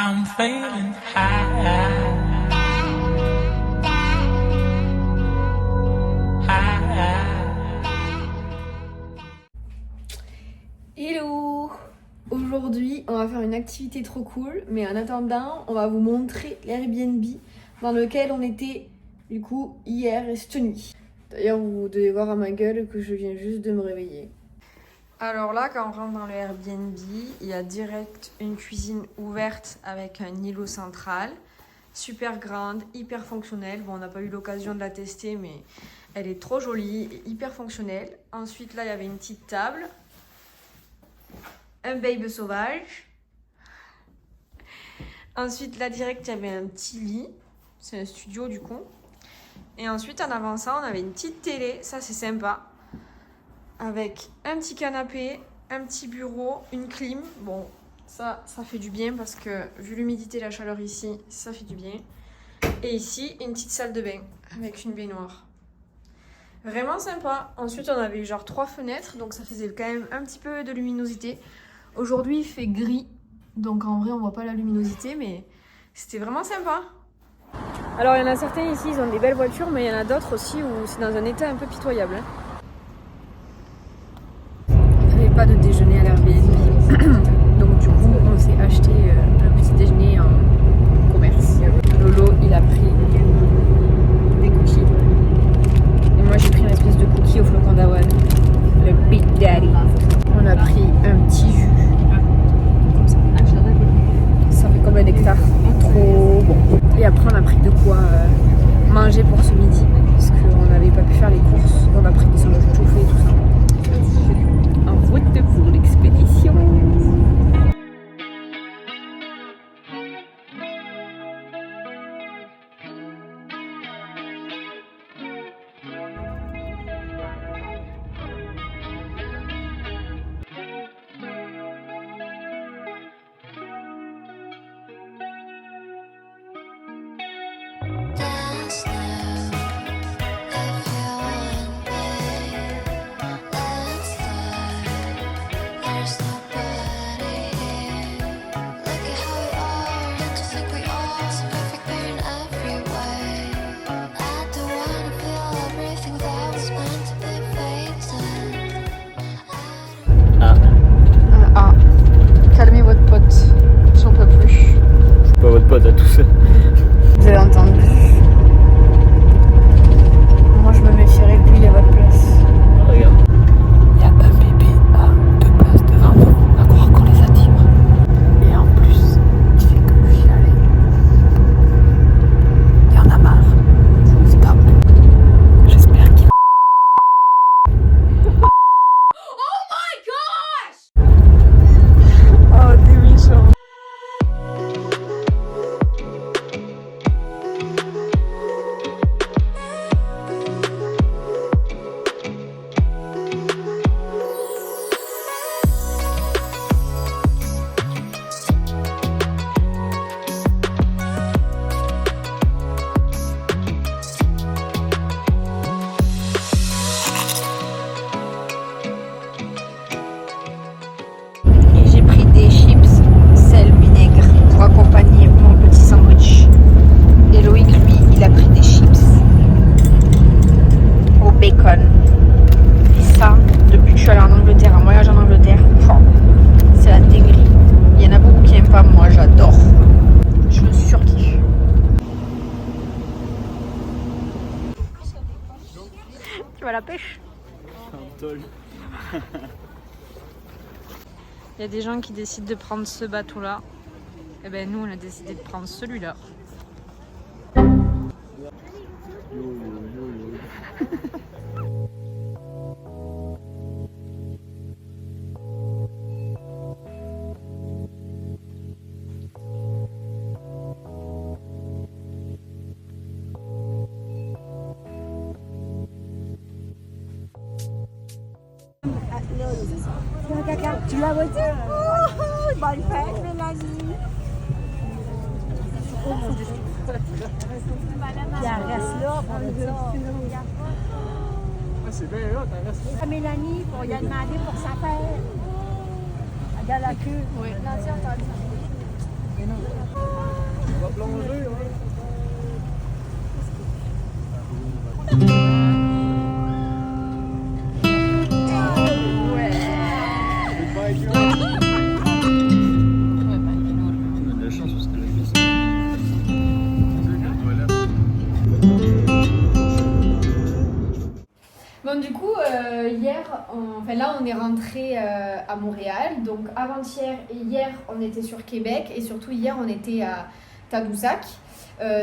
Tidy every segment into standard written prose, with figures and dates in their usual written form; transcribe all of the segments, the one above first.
I'm feeling high. Hello! Aujourd'hui, on va faire une activité trop cool, mais en attendant, on va vous montrer l'Airbnb dans lequel on était du coup hier et cette nuit. D'ailleurs, vous devez voir à ma gueule que je viens juste de me réveiller. Alors là, quand on rentre dans le Airbnb, il y a direct une cuisine ouverte avec un îlot central, super grande, hyper fonctionnelle. Bon, on n'a pas eu l'occasion de la tester, mais elle est trop jolie et hyper fonctionnelle. Ensuite, là, il y avait une petite table, un babe sauvage. Ensuite, là, direct, il y avait un petit lit. C'est un studio, du coup. Et ensuite, en avançant, on avait une petite télé. Ça, c'est sympa. Avec un petit canapé, un petit bureau, une clim. Bon, ça fait du bien parce que vu l'humidité et la chaleur ici, ça fait du bien. Et ici, une petite salle de bain avec une baignoire. Vraiment sympa. Ensuite, on avait genre 3 fenêtres, donc ça faisait quand même un petit peu de luminosité. Aujourd'hui, il fait gris, donc en vrai, on voit pas la luminosité, mais c'était vraiment sympa. Alors, il y en a certains ici, ils ont des belles voitures, mais il y en a d'autres aussi où c'est dans un état un peu pitoyable. Pas de déjeuner à l'Airbnb. Donc du coup on s'est acheté un petit déjeuner en commerce. Lolo il a pris des cookies. Et moi j'ai pris une espèce de cookie au flocon d'avoine. Le Big Daddy. On a pris un petit jus. Comme ça. Ça fait comme un nectar. Trop bon. Et après on a pris de quoi manger pour ce midi. Parce qu'on n'avait pas pu faire les courses. On a pris des sandwichs chauffés et tout ça. En route pour l'expédition. Calmez votre pote, j'en peux plus. Je suis pas votre pote à tous. Vous avez entendu. Moi je me méfierais de lui à votre place. Ah, regarde. Il y a un bébé à 2 places devant nous, à croire qu'on les attire. Et en plus, il fait que lui chialer. Il y en a marre. Stop. J'espère qu'il... Oh, t'es méchant. J'ai pris des chips, sel, vinaigre pour accompagner mon petit sandwich. Et Loïc, lui, il a pris des chips au bacon. Et ça, depuis que je suis allée en Angleterre, en voyage en Angleterre, c'est la dinguerie. Il y en a beaucoup qui n'aiment pas, moi j'adore. Je me surkiffe. Tu vas à la pêche? Il y a des gens qui décident de prendre ce bateau-là. Et ben nous, on a décidé de prendre celui-là. Tu la vois dire? Oh, bonne fête, Mélanie! Puis elle reste là, pour ça. C'est bien là, t'en restes là. Mélanie, pour lui demander pour sa fête. Elle a la queue. Oui. L'ancien entendu. Bon, du coup, hier, là, on est rentré à Montréal. Donc, avant-hier et hier, on était sur Québec. Et surtout, hier, on était à Tadoussac.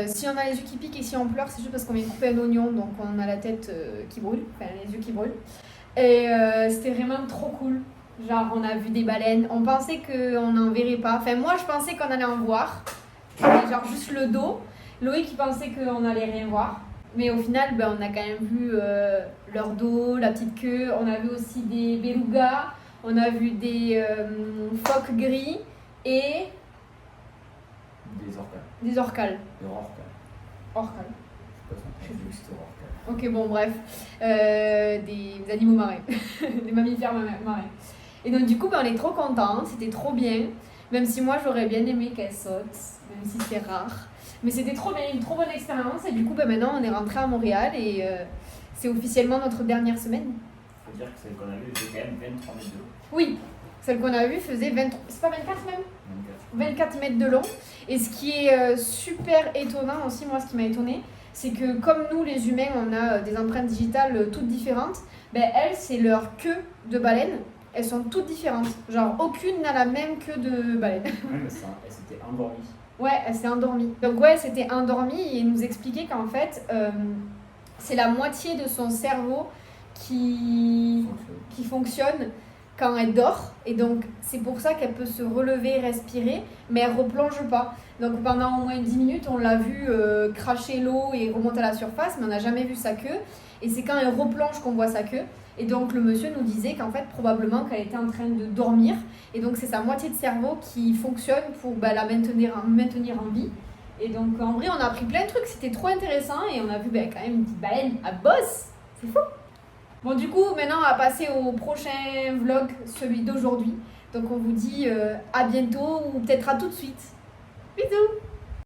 Si on a les yeux qui piquent et si on pleure, c'est juste parce qu'on vient de couper un oignon. Donc, on a la tête qui brûle, enfin, les yeux qui brûlent. Et c'était vraiment trop cool. Genre, on a vu des baleines. On pensait qu'on n'en verrait pas. Enfin, moi, je pensais qu'on allait en voir. Mais genre, juste le dos. Loïc, il pensait qu'on allait rien voir. Mais au final, on a quand même vu leur dos, la petite queue. On a vu aussi des belugas. On a vu des phoques gris et Des orcales. des orcales. Des orcales. Orcales. Je sais pas si c'était orcales. Ok, bon, bref. Des animaux marins. Des mammifères marins. Et donc, du coup, on est trop contents. C'était trop bien. Même si moi, j'aurais bien aimé qu'elle saute. Même si c'est rare. Mais c'était trop bien, une trop bonne expérience. Et du coup, maintenant, on est rentré à Montréal. Et c'est officiellement notre dernière semaine. Il faut dire que celle qu'on a vue était quand même 23 mètres de long. Oui, celle qu'on a vue faisait 23... C'est pas 24 même 24 mètres de long. Et ce qui est super étonnant aussi, moi, ce qui m'a étonné, c'est que comme nous, les humains, on a des empreintes digitales toutes différentes, elles, c'est leur queue de baleine. Elles sont toutes différentes. Genre, aucune n'a la même queue de baleine. Oui, mais ça, elle s'était endormie. Ouais, elle s'est endormie. Donc ouais, c'était endormie et il nous expliquait qu'en fait, c'est la moitié de son cerveau qui fonctionne quand elle dort. Et donc, c'est pour ça qu'elle peut se relever, respirer, mais elle replonge pas. Donc pendant au moins 10 minutes, on l'a vu cracher l'eau et remonter à la surface, mais on n'a jamais vu sa queue. Et c'est quand elle replonge qu'on voit sa queue. Et donc le monsieur nous disait qu'en fait, probablement qu'elle était en train de dormir. Et donc c'est sa moitié de cerveau qui fonctionne pour la maintenir en vie. Et donc en vrai, on a appris plein de trucs, c'était trop intéressant. Et on a vu quand même une petite baleine à bosse. C'est fou. Bon, du coup, maintenant, on va passer au prochain vlog, celui d'aujourd'hui. Donc on vous dit à bientôt ou peut-être à tout de suite. Bisous.